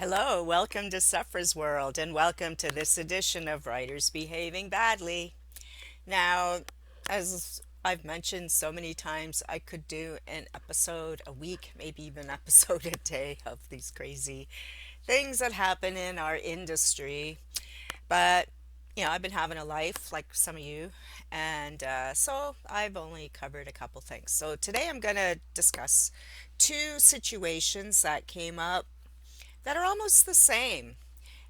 Hello, welcome to Suffer's World, and welcome to this edition of Writers Behaving Badly. Now, as I've mentioned so many times, I could do an episode a week, maybe even an episode a day of these crazy things that happen in our industry. But, I've been having a life like some of you, and so I've only covered a couple things. So today I'm going to discuss two situations that came up that are almost the same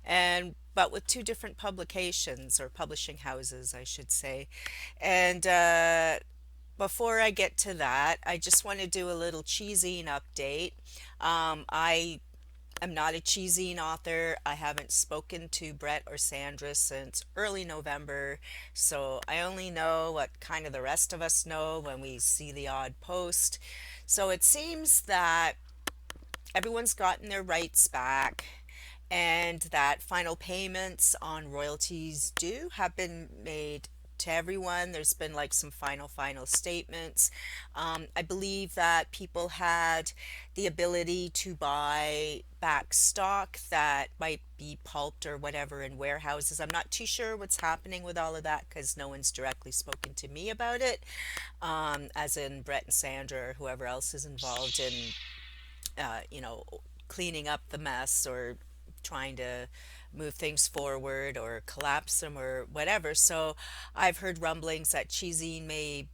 and but with two different publications or publishing houses, I should say. And before I get to that, I just want to do a little cheesine update. I am not a cheesine author. I haven't spoken to Brett or Sandra since early November, so I only know what kind of the rest of us know when we see the odd post. So it seems that everyone's gotten their rights back and that final payments on royalties due have been made to everyone. There's been like some final statements. I believe that people had the ability to buy back stock that might be pulped or whatever in warehouses. I'm not too sure what's happening with all of that because no one's directly spoken to me about it, as in Brett and Sandra or whoever else is involved in uh, you know, cleaning up the mess or trying to move things forward or collapse them or whatever. So I've heard rumblings that cheesine may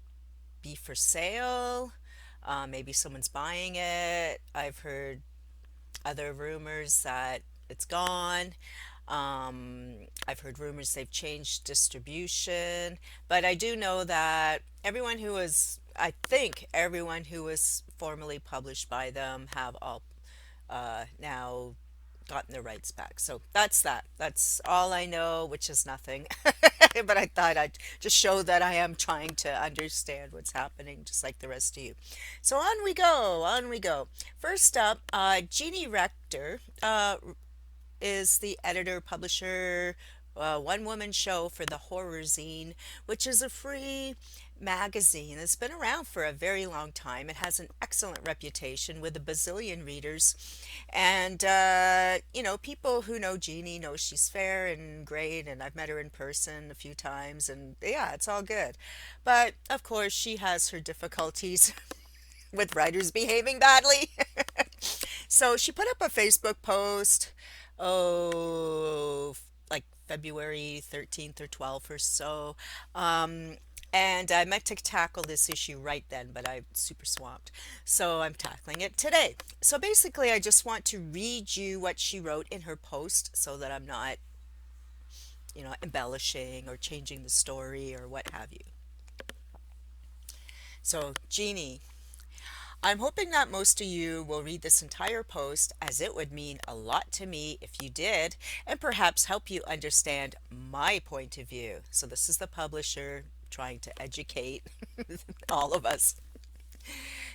be for sale. Maybe someone's buying it. I've heard other rumors that it's gone. I've heard rumors they've changed distribution, but I do know that I think everyone who was formerly published by them have all now gotten their rights back. So that's that. That's all I know, which is nothing. But I thought I'd just show that I am trying to understand what's happening, just like the rest of you. So on we go, on we go. First up, Jeannie Rector is the editor, publisher, one woman show for the Horror Zine, which is a free magazine that's been around for a very long time. It has an excellent reputation with a bazillion readers. And, people who know Jeannie know she's fair and great, and I've met her in person a few times, and yeah, it's all good. But of course, she has her difficulties with writers behaving badly. So she put up a Facebook post, like February 13th or 12th or so. And I meant to tackle this issue right then, but I'm super swamped. So I'm tackling it today. So basically, I just want to read you what she wrote in her post so that I'm not, embellishing or changing the story or what have you. So, Jeannie, I'm hoping that most of you will read this entire post as it would mean a lot to me if you did, and perhaps help you understand my point of view. So this is the publisher trying to educate all of us.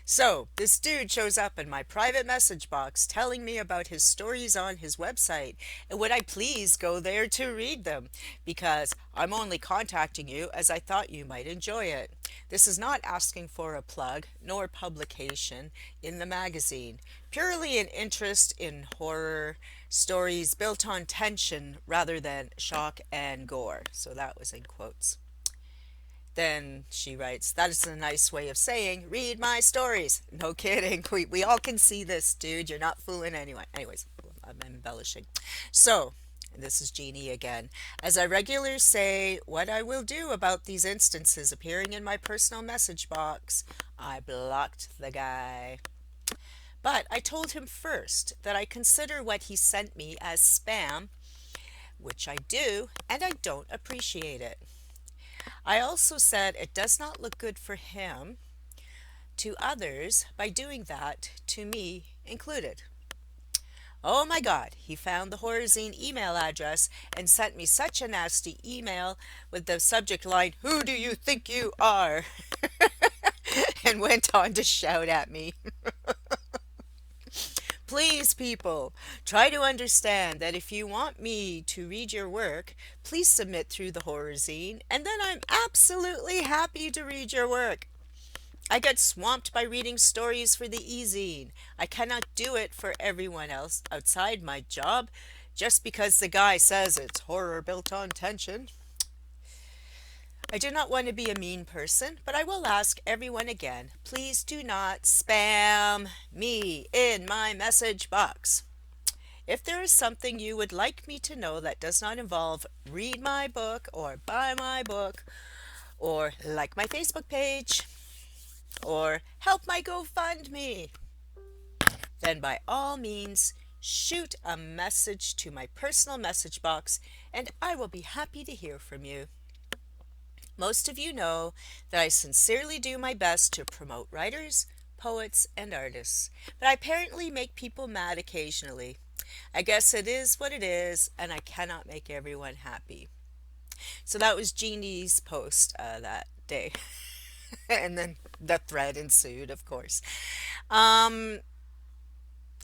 So, this dude shows up in my private message box telling me about his stories on his website, and would I please go there to read them? Because I'm only contacting you as I thought you might enjoy it. This is not asking for a plug nor publication in the magazine, purely an interest in horror stories built on tension rather than shock and gore. So that was in quotes. Then she writes, that is a nice way of saying, read my stories. No kidding. We all can see this, dude. You're not fooling anyone. Anyways, I'm embellishing. So, this is Jeannie again. As I regularly say, what I will do about these instances appearing in my personal message box, I blocked the guy. But I told him first that I consider what he sent me as spam, which I do, and I don't appreciate it. I also said it does not look good for him to others by doing that to me included. Oh my God, he found the Horazine email address and sent me such a nasty email with the subject line, "Who do you think you are?" and went on to shout at me. Please, people, try to understand that if you want me to read your work, please submit through the Horror Zine, and then I'm absolutely happy to read your work. I get swamped by reading stories for the e-zine. I cannot do it for everyone else outside my job just because the guy says it's horror built on tension. I do not want to be a mean person, but I will ask everyone again, please do not spam me in my message box. If there is something you would like me to know that does not involve read my book or buy my book or like my Facebook page or help my GoFundMe, then by all means shoot a message to my personal message box and I will be happy to hear from you. Most of you know that I sincerely do my best to promote writers, poets, and artists, but I apparently make people mad occasionally. I guess it is what it is, and I cannot make everyone happy. So that was Jeannie's post that day. And then the thread ensued, of course. Um,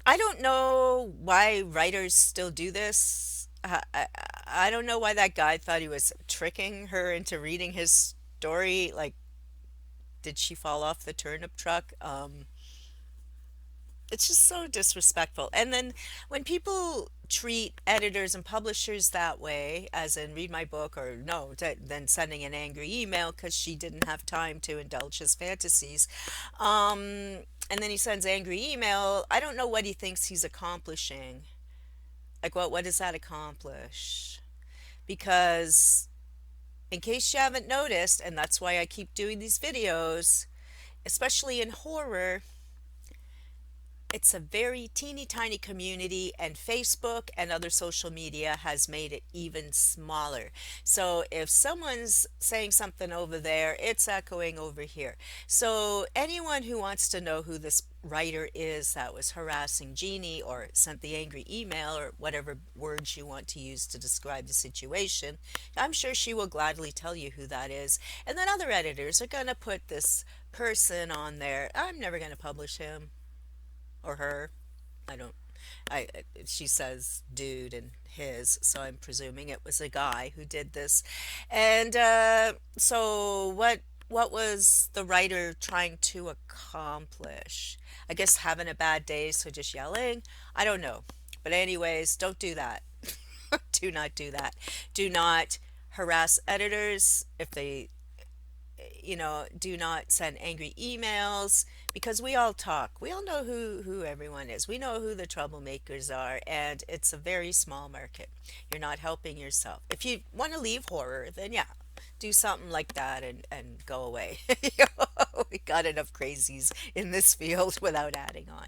I don't know why writers still do this. I don't know why that guy thought he was tricking her into reading his story. Like, did she fall off the turnip truck? It's just so disrespectful. And then when people treat editors and publishers that way, as in read my book, or no, then sending an angry email because she didn't have time to indulge his fantasies, and then he sends angry email, I don't know what he thinks he's accomplishing. Like, what does that accomplish? Because in case you haven't noticed, and that's why I keep doing these videos, especially in horror, it's a very teeny tiny community, and Facebook and other social media has made it even smaller. So if someone's saying something over there, it's echoing over here. So anyone who wants to know who this writer is that was harassing Jeannie or sent the angry email or whatever words you want to use to describe the situation, I'm sure she will gladly tell you who that is. And then other editors are going to put this person on there. I'm never going to publish him or her. I don't. I She says dude and his, so I'm presuming it was a guy who did this. And so what was the writer trying to accomplish? I guess having a bad day, so just yelling. I don't know. But anyways, don't do that. Do not do that. Do not harass editors if they, do not send angry emails because we all talk. We all know who everyone is. We know who the troublemakers are, and it's a very small market. You're not helping yourself. If you want to leave horror, then yeah, do something like that and go away. We got enough crazies in this field without adding on.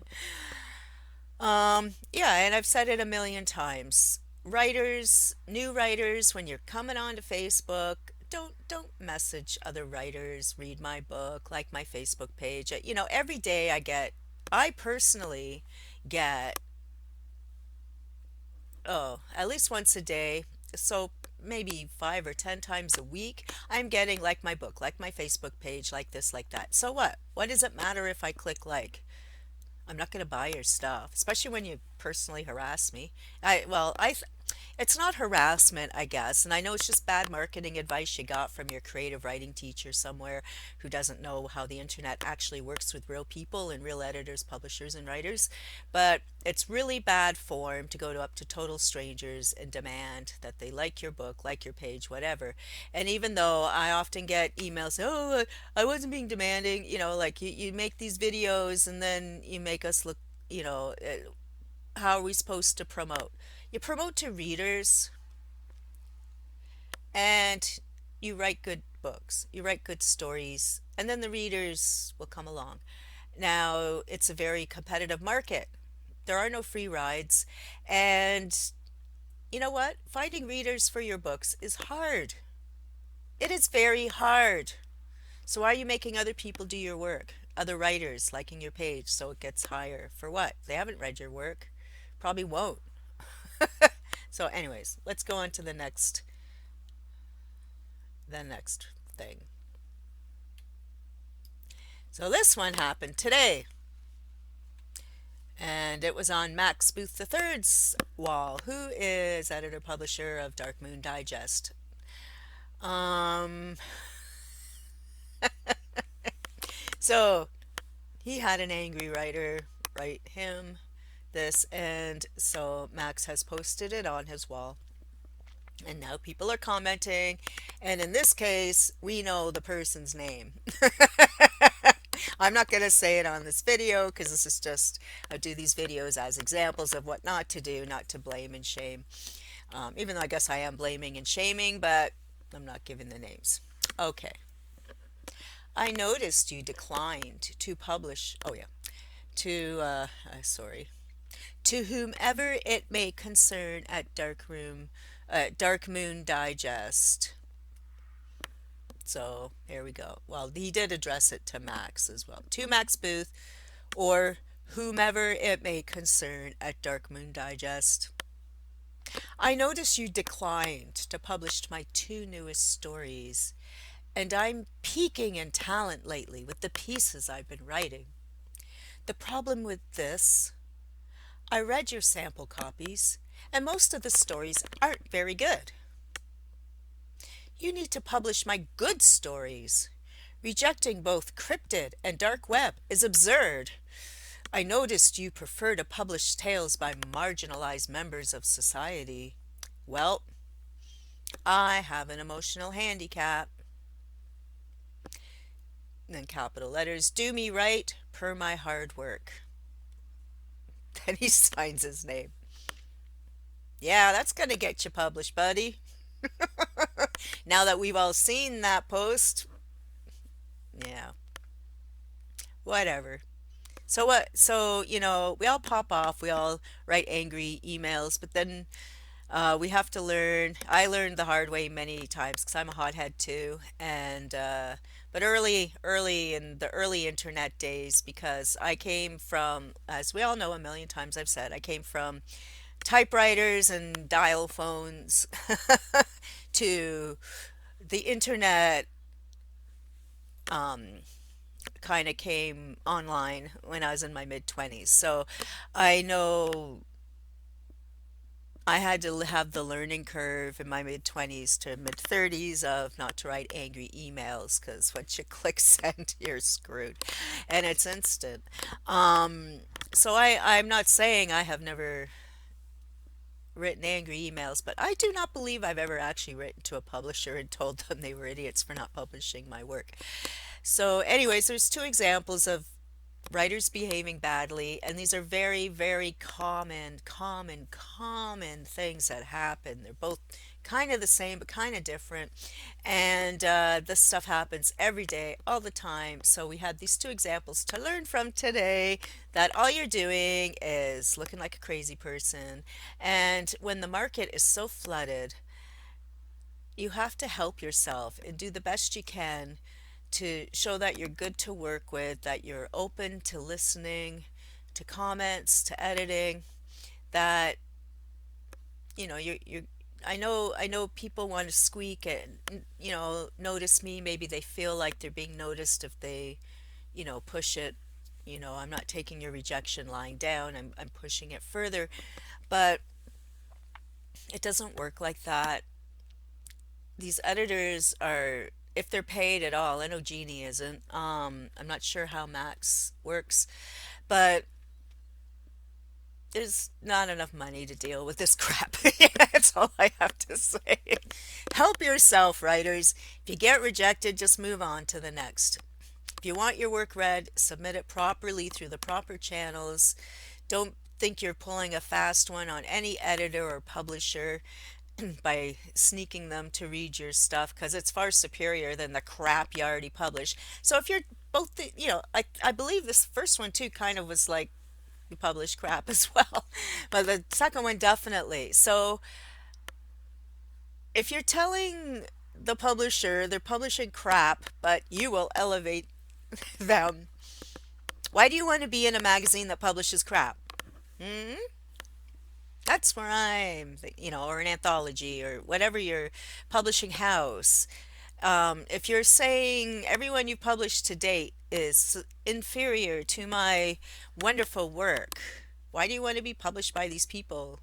Yeah, and I've said it a million times. Writers, new writers, when you're coming onto Facebook, don't message other writers, read my book, like my Facebook page. Every day I personally get, oh, at least once a day. So maybe 5 or 10 times a week, I'm getting like my book, like my Facebook page, like this, like that. So what? What does it matter if I click like? I'm not going to buy your stuff, especially when you personally harass me. It's not harassment, I guess, and I know it's just bad marketing advice you got from your creative writing teacher somewhere who doesn't know how the internet actually works with real people and real editors, publishers, and writers. But it's really bad form to go up to total strangers and demand that they like your book, like your page, whatever. And even though I often get emails, oh, I wasn't being demanding, like you make these videos and then you make us look, how are we supposed to promote? You promote to readers and you write good books, you write good stories, and then the readers will come along. Now, it's a very competitive market. There are no free rides. And you know what? Finding readers for your books is hard. It is very hard. So why are you making other people do your work? Other writers liking your page so it gets higher. For what? They haven't read your work. Probably won't. So anyways, let's go on to the next thing. So this one happened today, and it was on Max Booth the Third's wall, who is editor publisher of Dark Moon Digest. Um, So he had an angry writer write him this, and so Max has posted it on his wall. And now people are commenting, and in this case, we know the person's name. I'm not going to say it on this video because this is just, I do these videos as examples of what not to do, not to blame and shame. Even though I guess I am blaming and shaming, but I'm not giving the names. Okay. I noticed you declined to publish, oh yeah, sorry, to whomever it may concern at Dark Moon Digest. So here we go. Well, he did address it to Max as well. To Max Booth or whomever it may concern at Dark Moon Digest. I noticed you declined to publish my two newest stories, and I'm peaking in talent lately with the pieces I've been writing. The problem with this, I read your sample copies, and most of the stories aren't very good. You need to publish my good stories. Rejecting both cryptid and dark web is absurd. I noticed you prefer to publish tales by marginalized members of society. Well, I have an emotional handicap. And then capital letters, do me right per my hard work. Then he signs his name. Yeah, that's going to get you published, buddy. Now that we've all seen that post, yeah, whatever. So what? So, we all pop off, we all write angry emails, but then we have to learn. I learned the hard way many times because I'm a hothead too. And, but early in the early internet days, because I came from, as we all know, a million times I've said, I came from typewriters and dial phones to the internet um, kind of came online when I was in my mid 20s. So I know I had to have the learning curve in my mid 20s to mid 30s of not to write angry emails because once you click send, you're screwed and it's instant. So I'm not saying I have never written angry emails, but I do not believe I've ever actually written to a publisher and told them they were idiots for not publishing my work. So, anyways, there's two examples of writers behaving badly, and these are very, very common things that happen. They're both kind of the same, but kind of different. And this stuff happens every day, all the time. So we had these two examples to learn from today that all you're doing is looking like a crazy person. And when the market is so flooded, you have to help yourself and do the best you can to show that you're good to work with, that you're open to listening, to comments, to editing, that you're I know people want to squeak and notice me. Maybe they feel like they're being noticed if they, push it. I'm not taking your rejection lying down. I'm pushing it further, but it doesn't work like that. These editors are, if they're paid at all, I know Genie isn't. I'm not sure how Max works, but there's not enough money to deal with this crap. Yeah, that's all I have to say. Help yourself, writers. If you get rejected, just move on to the next. If you want your work read, submit it properly through the proper channels. Don't think you're pulling a fast one on any editor or publisher by sneaking them to read your stuff because it's far superior than the crap you already published. So if you're both, I believe this first one too kind of was like you publish crap as well, but the second one definitely. So if you're telling the publisher they're publishing crap, but you will elevate them, why do you want to be in a magazine that publishes crap? Hmm? That's where or an anthology or whatever your publishing house. If you're saying everyone you've published to date is inferior to my wonderful work, why do you want to be published by these people?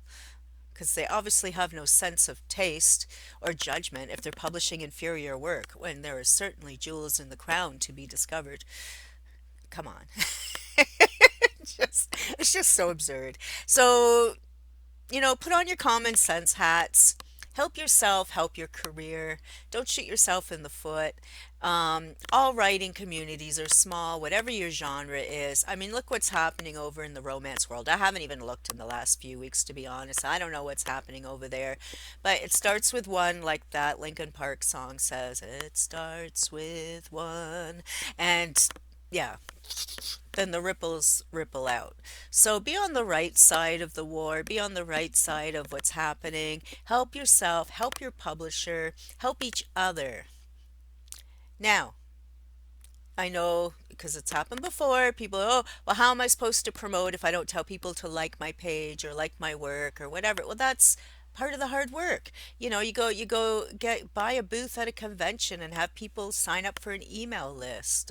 Because they obviously have no sense of taste or judgment if they're publishing inferior work when there are certainly jewels in the crown to be discovered. Come on. It's just so absurd. So, put on your common sense hats. Help yourself, help your career. Don't shoot yourself in the foot. All writing communities are small, whatever your genre is. I mean, look what's happening over in the romance world. I haven't even looked in the last few weeks, to be honest. I don't know what's happening over there. But it starts with one, like that Linkin Park song says, it starts with one. And yeah, then the ripples ripple out. So be on the right side of the war, be on the right side of what's happening. Help yourself, help your publisher, help each other. Now, I know because it's happened before. People, oh, well, how am I supposed to promote if I don't tell people to like my page or like my work or whatever? Well, that's part of the hard work. You go get buy a booth at a convention and have people sign up for an email list.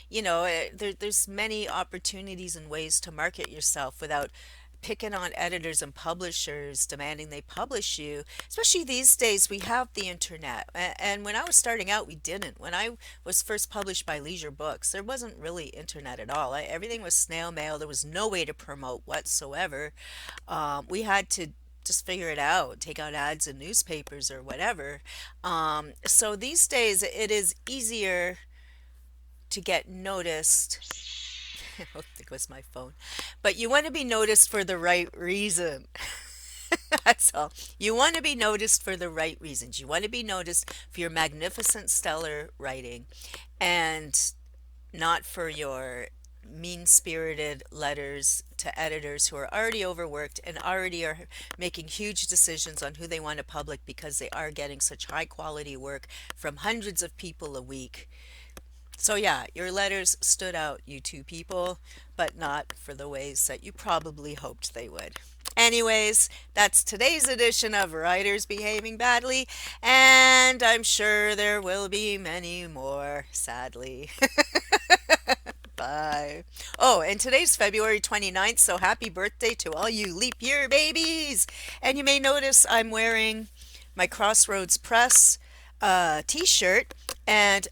There's many opportunities and ways to market yourself without picking on editors and publishers demanding they publish you. Especially these days, we have the internet. And when I was starting out, we didn't. When I was first published by Leisure Books, there wasn't really internet at all. Everything was snail mail. There was no way to promote whatsoever. We had to just figure it out, take out ads in newspapers or whatever. So these days, it is easier to get noticed. I don't think it was my phone. But you want to be noticed for the right reason. That's all. You want to be noticed for the right reasons. You want to be noticed for your magnificent, stellar writing and not for your mean-spirited letters to editors who are already overworked and already are making huge decisions on who they want to publish because they are getting such high quality work from hundreds of people a week. So yeah, your letters stood out, you two people, but not for the ways that you probably hoped they would. Anyways, that's today's edition of Writers Behaving Badly, and I'm sure there will be many more, sadly. Bye. Oh, and today's February 29th, so happy birthday to all you leap year babies! And you may notice I'm wearing my Crossroads Press t-shirt, and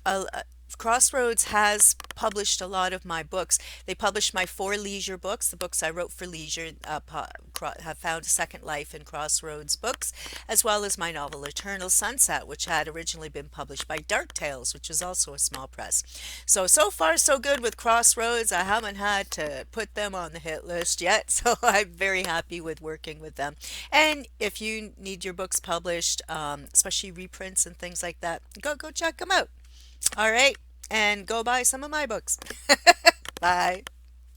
Crossroads has published a lot of my books. They published my four leisure books, the books I wrote for leisure, have found a second life in Crossroads Books, as well as my novel Eternal Sunset, which had originally been published by Dark Tales, which is also a small press. So far so good with Crossroads. I haven't had to put them on the hit list yet, so I'm very happy with working with them. And if you need your books published, especially reprints and things like that, go check them out. All right, and go buy some of my books. Bye.